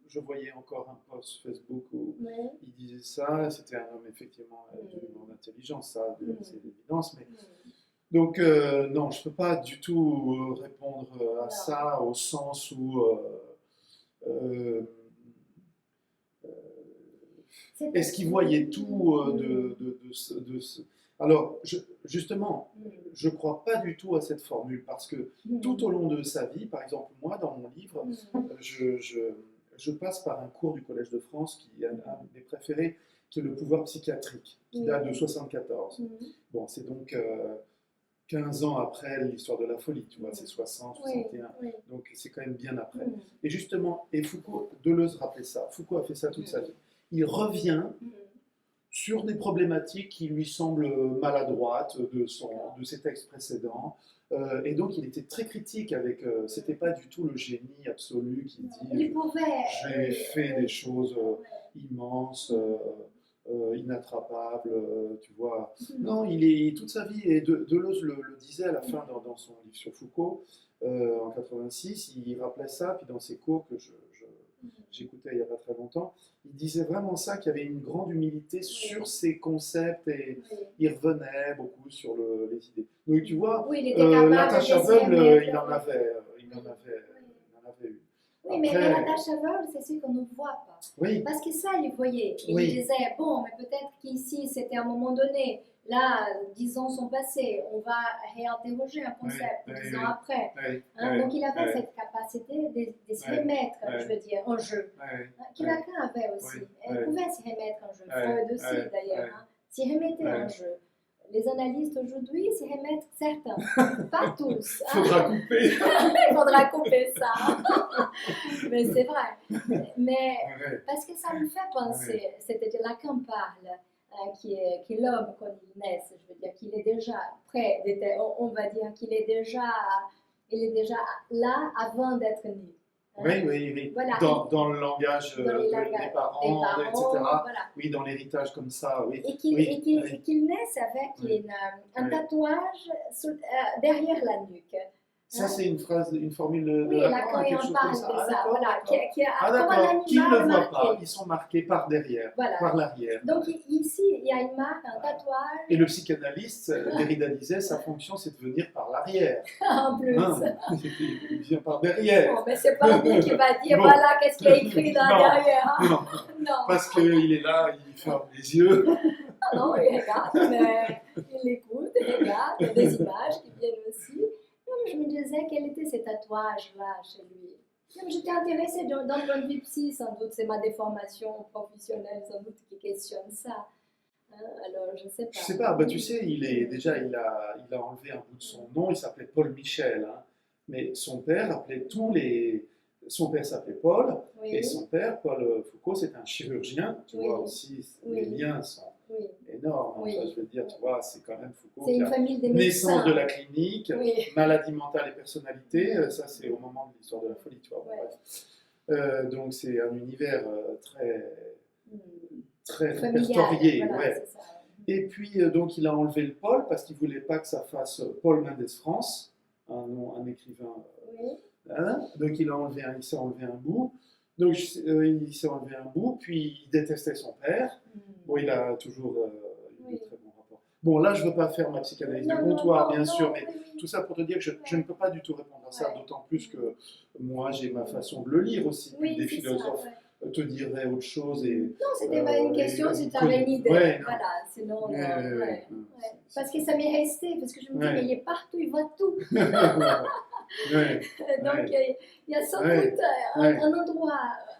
Je voyais encore un post Facebook où Oui. il disait ça. C'était un homme effectivement d'une grande intelligence, ça, c'est l'évidence. Mais... Donc, non, je ne peux pas du tout répondre à ça au sens où. Est-ce qu'il voyait tout Alors, justement, je ne crois pas du tout à cette formule parce que tout au long de sa vie, par exemple, moi, dans mon livre, je passe par un cours du Collège de France qui est un de mes préférés, qui est le pouvoir psychiatrique, qui date de 1974. Bon, c'est donc 15 ans après l'histoire de la folie, tu vois, c'est 60, 61, donc c'est quand même bien après. Et justement, et Foucault, Deleuze rappelait ça, Foucault a fait ça toute sa vie. Il revient sur des problématiques qui lui semblent maladroites de ses textes précédents. Et donc, il était très critique avec. C'était pas du tout le génie absolu qui dit j'ai fait des choses immenses, inattrapables, tu vois. Non, toute sa vie, et Deleuze le disait à la fin dans son livre sur Foucault, en 86, il rappelait ça, puis dans ses cours que j'écoutais il n'y a pas très longtemps, il disait vraiment ça, qu'il y avait une grande humilité sur ses concepts et il revenait beaucoup sur les idées. Donc tu vois, la tâche aveugle, il en avait eu. Oui, mais la tâche aveugle, c'est ce qu'on ne voit pas. Oui. Parce que ça, il voyait. Il disait, bon, mais peut-être qu'ici, c'était à un moment donné. Là, 10 ans sont passés, on va réinterroger un concept 10 ans après. Donc il avait cette capacité de se remettre, je veux dire, en jeu. Que Lacan avait aussi. Il pouvait se remettre en jeu. Freud aussi, d'ailleurs. S'y remettait en jeu. Les analystes aujourd'hui s'y remettent certains, pas tous. Il faudra couper. Il faudra couper ça. Mais c'est vrai. Mais parce que ça me fait penser, c'est-à-dire Lacan parle. Qui est l'homme quand il naît, je veux dire qu'il est déjà prêt, on va dire qu'il est déjà là avant d'être né. Oui. Voilà. Dans le langage des parents, etc. Voilà. Oui, dans l'héritage comme ça. Oui. Et qu'il naisse avec un tatouage derrière la nuque. Ça, c'est une phrase, une formule de Oui, Lacan, Lacan, il quelque en chose parle comme de ça. Ah, ça, d'accord, voilà, d'accord. Ah, comme un d'accord, qui ne animal le voit marqué. pas, ils sont marqués par derrière, Voilà. par l'arrière. Donc ici, il y a une marque, un tatouage, Et le psychanalyste, Derrida disait, sa fonction, c'est de venir par l'arrière. en plus. Hein, il vient par derrière. Bon, mais c'est pas lui qui va dire, Bon. voilà, qu'est-ce qu'il y a écrit là Non. derrière. Hein. Non, Non. parce qu'il est là, il ferme les yeux. Ah non, il regarde, mais il écoute, il regarde, il y a des images qui viennent aussi. Non, mais je me disais, quel était ces tatouages-là chez lui? Non, mais j'étais intéressée d'un point de vue psy, sans doute, c'est ma déformation professionnelle, sans doute, qui questionne ça. Hein, alors, je sais pas. Je sais pas, bah, tu sais, il a enlevé un bout de son nom, il s'appelait Paul Michel, hein. Mais son père appelait tous les... Son père s'appelait Paul, Oui, et son père, Paul Foucault, c'est un chirurgien. Tu Oui. vois aussi, Oui. les liens sont oui. énormes. Oui. Enfin, je veux dire, tu vois, c'est quand même Foucault C'est qui une a famille des naissance médecins. de la clinique, Oui. maladie mentale et personnalité, ça c'est au moment de l'histoire de la folie, tu vois. Bon, Ouais. bref. Donc c'est un univers très, Hmm. très Familial, répertorié. voilà, Ouais. c'est ça. Et puis donc il a enlevé le Paul parce qu'il ne voulait pas que ça fasse Paul Mendes France, un écrivain. Oui. Hein. Donc il s'est enlevé un bout. Donc il s'est enlevé un bout, puis il détestait son père. Hmm. Bon, il a toujours eu Oui. de très bons rapports. Bon, là, je ne veux pas faire ma psychanalyse Non, de non, comptoir, non, bien non, sûr, mais oui, oui. tout ça pour te dire que je ne peux pas du tout répondre à ça, Ouais. d'autant plus que moi, j'ai ma façon de le lire aussi. Puis Oui, des c'est philosophes ça, ouais. te diraient autre chose. Et, Non, c'était pas une question, et si ils tu avais une idée. Ouais, non. Voilà, sinon, Ouais, non, ouais, ouais, ouais. ouais. Parce que ça m'est resté, parce que je me dis, Ouais. mais il est partout, il voit tout. Ouais. Donc, Ouais. il y a sans Ouais. doute Ouais. un endroit.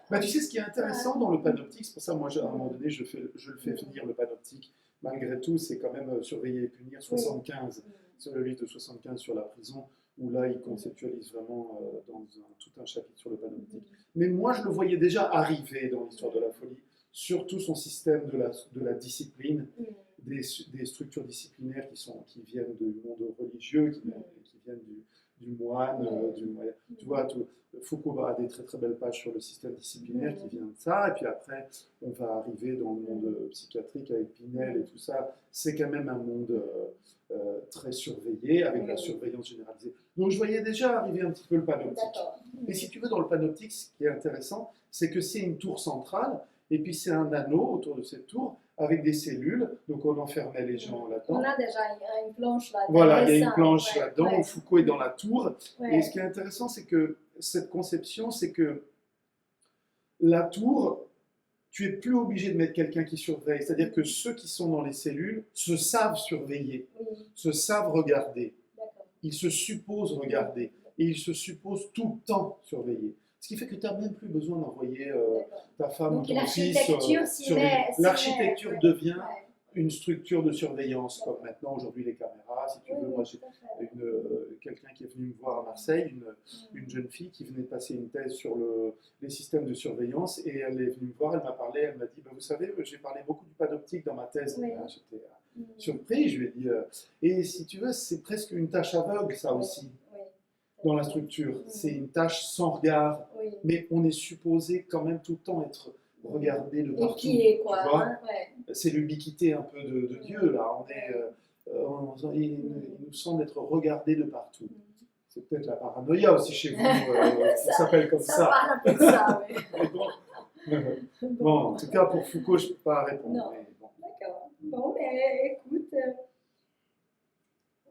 Bah, tu sais, ce qui est intéressant dans le panoptique, c'est pour ça, moi, à un moment donné, je le fais venir, le panoptique. Malgré tout, c'est quand même surveiller et punir 75. C'est le livre de 75 sur la prison, où là, il conceptualise vraiment tout un chapitre sur le panoptique. Mais moi, je le voyais déjà arriver dans l'histoire de la folie, surtout son système de la discipline, des structures disciplinaires qui viennent du monde religieux, qui viennent du moine, tu vois, Foucault a des très très belles pages sur le système disciplinaire qui vient de ça, et puis après on va arriver dans le monde psychiatrique avec Pinel et tout ça. C'est quand même un monde très surveillé, avec la surveillance généralisée. Donc je voyais déjà arriver un petit peu le panoptique. Et si tu veux, dans le panoptique, ce qui est intéressant, c'est que c'est une tour centrale, et puis c'est un anneau autour de cette tour, avec des cellules, donc on enfermait les gens là-dedans. On a déjà une planche là. Voilà, il y a une planche là-dedans, où Foucault est dans la tour. Et ce qui est intéressant, c'est que cette conception, c'est que la tour, tu es plus obligé de mettre quelqu'un qui surveille. C'est-à-dire que ceux qui sont dans les cellules se savent surveiller, se savent regarder. Ils se supposent regarder. Et ils se supposent tout le temps surveiller. Ce qui fait que tu n'as même plus besoin d'envoyer ta femme ou ton fils surveiller. L'architecture devient une structure de surveillance, comme maintenant aujourd'hui les caméras. Si tu veux, moi j'ai quelqu'un qui est venu me voir à Marseille, une jeune fille qui venait passer une thèse sur les systèmes de surveillance, et elle est venue me voir, elle m'a parlé, elle m'a dit, vous savez, j'ai parlé beaucoup du panoptique dans ma thèse. J'étais surpris, je lui ai dit, et si tu veux, c'est presque une tâche aveugle ça aussi. Dans la structure, c'est une tâche sans regard, mais on est supposé quand même tout le temps être regardé de partout. Épié, quoi. Tu vois, c'est l'ubiquité un peu de Dieu, là. Il nous semble être regardé de partout. C'est peut-être la paranoïa aussi chez vous, ça s'appelle comme ça. Ça parle un peu de ça, oui. Bon, en tout cas, pour Foucault, je ne peux pas répondre. Non, d'accord. Bon, mais écoute,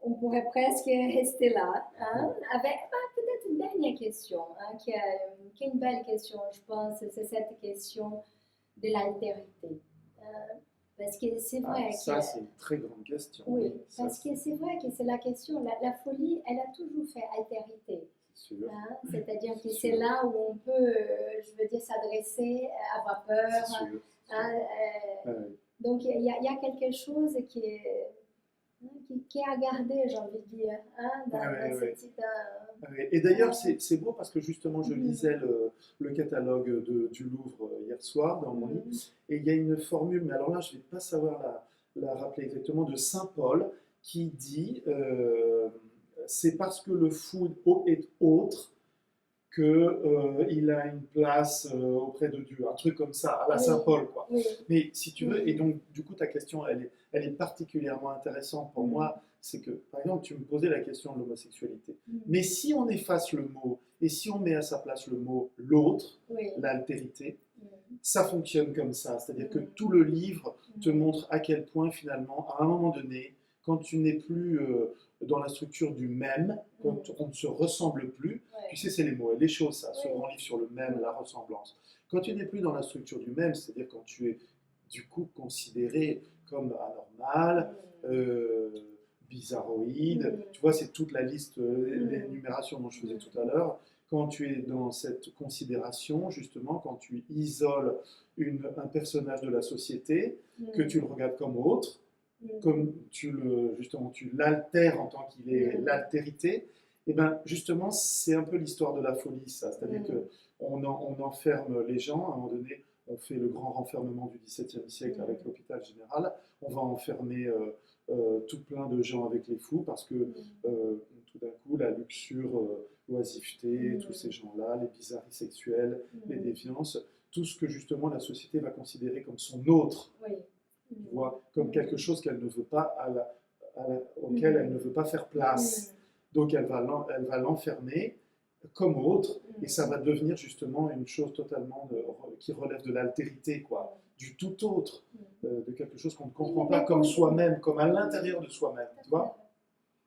on pourrait presque rester là, hein, avec peut-être une dernière question, hein, qui est une belle question, je pense, c'est cette question de l'altérité. Parce que c'est vrai que... Ça, c'est une très grande question. Oui, parce que c'est vrai que c'est la question, la folie, elle a toujours fait altérité. Hein, c'est-à-dire que c'est là où on peut, je veux dire, s'adresser, avoir peur. Donc, il y a quelque chose qui est à garder, j'ai envie de dire, hein, dans cette idée. Et d'ailleurs, c'est beau parce que justement, je lisais le catalogue du Louvre hier soir dans mon lit, et il y a une formule, mais alors là, je ne vais pas savoir la rappeler exactement, de Saint Paul, qui dit c'est parce que le fou est autre qu'il a une place auprès de Dieu, un truc comme ça, à la Saint Paul, quoi. Mais si tu veux, et donc du coup ta question, elle est particulièrement intéressante pour moi, c'est que, par exemple, tu me posais la question de l'homosexualité. Mais si on efface le mot et si on met à sa place le mot l'autre, Oui. l'altérité, Mm. ça fonctionne comme ça. C'est-à-dire que tout le livre te montre à quel point, finalement, à un moment donné, quand tu n'es plus dans la structure du même, quand on ne se ressemble plus, Ouais. tu sais, c'est les mots et les choses, ça, ce Oui. grand livre sur le même, la ressemblance. Quand tu n'es plus dans la structure du même, c'est-à-dire quand tu es, du coup, considéré comme anormal, bizarroïde, tu vois, c'est toute la liste, l'énumération dont je faisais tout à l'heure. Quand tu es dans cette considération, justement, quand tu isoles un personnage de la société, que tu le regardes comme autre, comme justement, tu l'altères en tant qu'il est l'altérité, et bien justement, c'est un peu l'histoire de la folie, ça. C'est-à-dire qu'on enferme les gens, à un moment donné, on fait le grand renfermement du XVIIe siècle avec l'hôpital général, on va enfermer tout plein de gens avec les fous, parce que tout d'un coup, la luxure, l'oisiveté, tous ces gens-là, les bizarreries sexuelles, les déviances, tout ce que justement la société va considérer comme son autre, tu vois, comme quelque chose qu'elle ne veut pas, auquel elle ne veut pas faire place. Donc elle va l'enfermer comme autre, et ça va devenir justement une chose totalement qui relève de l'altérité, quoi, du tout autre, de quelque chose qu'on ne comprend pas comme soi-même, comme à l'intérieur de soi-même, tu vois.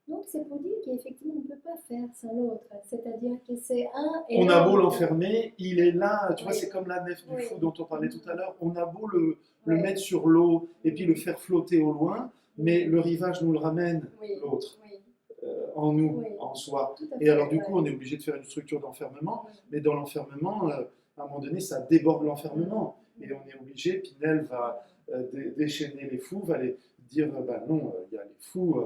Donc c'est pour dire qu'effectivement on ne peut pas faire sans l'autre, c'est-à-dire que c'est un et on a beau l'autre. l'enfermer, il est là, tu vois, c'est comme la nef du fou dont on parlait tout à l'heure, on a beau le mettre sur l'eau et puis le faire flotter au loin, mais le rivage nous le ramène, l'autre. En nous, en soi. Et alors du coup, on est obligé de faire une structure d'enfermement, mais dans l'enfermement, à un moment donné, ça déborde l'enfermement. Et on est obligé, Pinel va déchaîner les fous, va les dire, bah non, il y a les fous,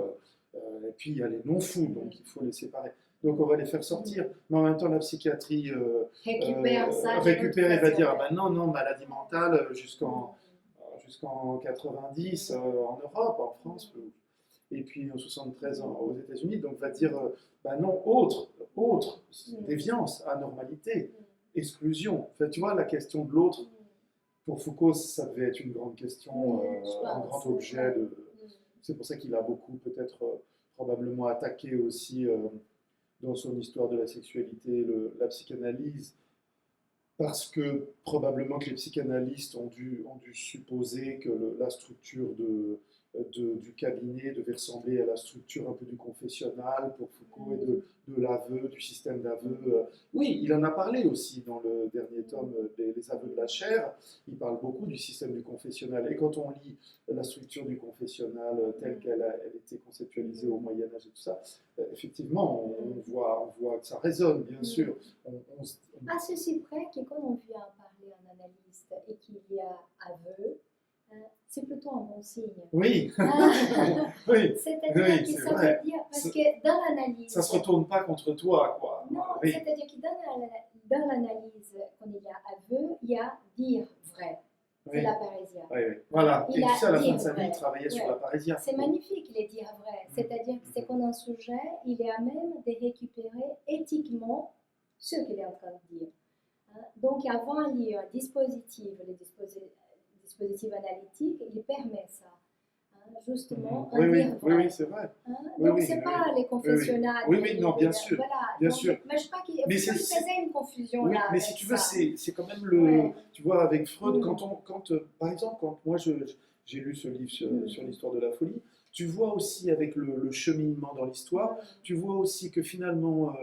et puis il y a les non-fous, donc il faut les séparer. Donc on va les faire sortir. Mais en même temps, la psychiatrie récupère et va dire, ah ben non, maladie mentale jusqu'en 90 en Europe, en France, et puis en 73 aux États-Unis, donc va dire, bah non, autre, déviance, anormalité, exclusion. Enfin, tu vois, la question de l'autre, pour Foucault, ça devait être une grande question, un grand objet. C'est pour ça qu'il a beaucoup, peut-être, probablement attaqué aussi dans son histoire de la sexualité, la psychanalyse, parce que probablement que les psychanalystes ont dû supposer que la structure du cabinet devait ressembler à la structure un peu du confessionnal pour Foucault et de l'aveu, du système d'aveu. Oui, il en a parlé aussi dans le dernier tome Les aveux de la chair. Il parle beaucoup du système du confessionnal. Et quand on lit la structure du confessionnal telle qu'elle était conceptualisée au Moyen-Âge et tout ça, effectivement, on voit que ça résonne, bien sûr. À ceci près que quand on vient parler à un analyste et qu'il y a aveu, c'est plutôt un bon signe. Oui. Oui. C'est-à-dire que ça veut dire, parce que dans l'analyse... Ça ne se retourne pas contre toi, quoi. Non, oui. C'est-à-dire que dans l'analyse, quand il y a aveu, il y a dire vrai. C'est la parésia. Oui. Voilà. Et tu sais, à la fin de sa vie, il travaillait sur la parésia. C'est magnifique, les dire vrai. C'est-à-dire que c'est qu'on a un sujet, il est à même de récupérer éthiquement ce qu'il est en train de dire. Donc, avant de lire un dispositif, le dispositif analytique, il permet ça. Justement, oui, c'est vrai. Donc, ce n'est pas les confessionnals. Oui, non, bien sûr. Voilà. Bien donc, sûr. Mais je crois qu'il faisait une confusion là. Mais si tu veux, c'est quand même tu vois, avec Freud, par exemple, quand moi j'ai lu ce livre sur l'histoire de la folie, tu vois aussi avec le cheminement dans l'histoire, tu vois aussi que finalement.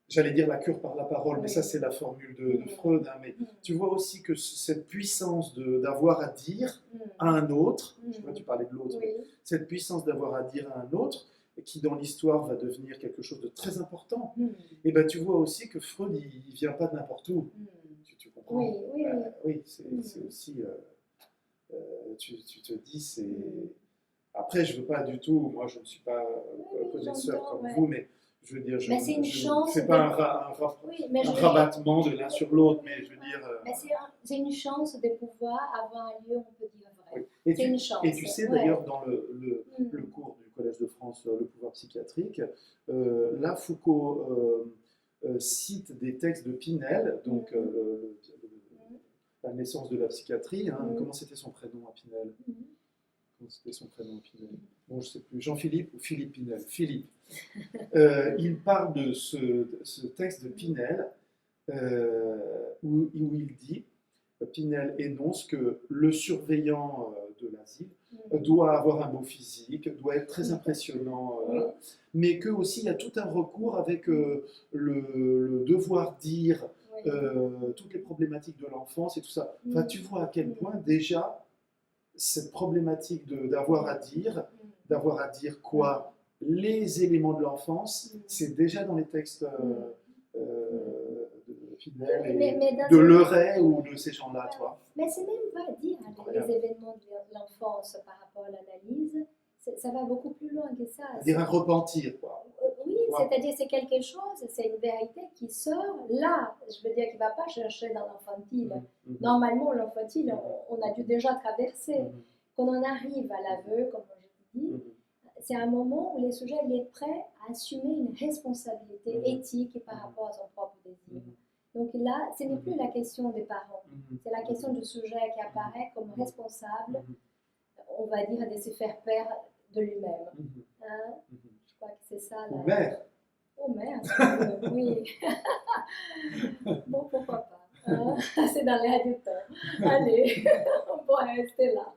J'allais dire la cure par la parole, mais ça c'est la formule de Freud, mais tu vois aussi que cette puissance d'avoir à dire à un autre, tu vois, tu parlais de l'autre, cette puissance d'avoir à dire à un autre, qui dans l'histoire va devenir quelque chose de très important, et ben tu vois aussi que Freud, il vient pas de n'importe où, tu comprends? Oui, c'est aussi, tu te dis, c'est... Après, je veux pas du tout, moi je ne suis pas connaisseur comme vous, mais je veux dire, je ne fais pas un rabattement de l'un sur l'autre, mais je veux dire... Mais c'est une chance de pouvoir avoir un lieu où on peut dire vrai. C'est une chance. Et tu sais, d'ailleurs, dans le cours du Collège de France, le pouvoir psychiatrique, là, Foucault cite des textes de Pinel, donc la naissance de la psychiatrie. Comment c'était son prénom à Pinel? Comment c'était son prénom à Pinel? bon, je ne sais plus, Jean-Philippe ou Philippe Pinel, Philippe, il parle de ce texte de Pinel où il dit, Pinel énonce que le surveillant de l'asile doit avoir un beau physique, doit être très impressionnant, mais que aussi il y a tout un recours avec le devoir dire, toutes les problématiques de l'enfance et tout ça. Enfin, tu vois à quel point déjà cette problématique d'avoir à dire quoi, les éléments de l'enfance, c'est déjà dans les textes de Pinel et de Leray ou de ces gens-là, tu vois. Mais c'est même pas dire les événements de l'enfance par rapport à l'analyse, ça va beaucoup plus loin que ça. C'est-à-dire un repentir, quoi. Oui, c'est-à-dire c'est quelque chose, c'est une vérité qui sort là. Je veux dire qu'il ne va pas chercher dans l'enfantile. Normalement, l'enfantile, on a dû déjà traverser. Quand on arrive à l'aveu, comme je dis, c'est un moment où le sujet est prêt à assumer une responsabilité éthique par rapport à son propre désir. Donc là, ce n'est plus la question des parents, c'est la question du sujet qui apparaît comme responsable, on va dire, de se faire père de lui-même. Hein? Je crois que c'est ça. Ou mère. Oh mère, oui. Bon, pourquoi pas. Hein? C'est dans l'air du temps. Allez, on pourrait rester là.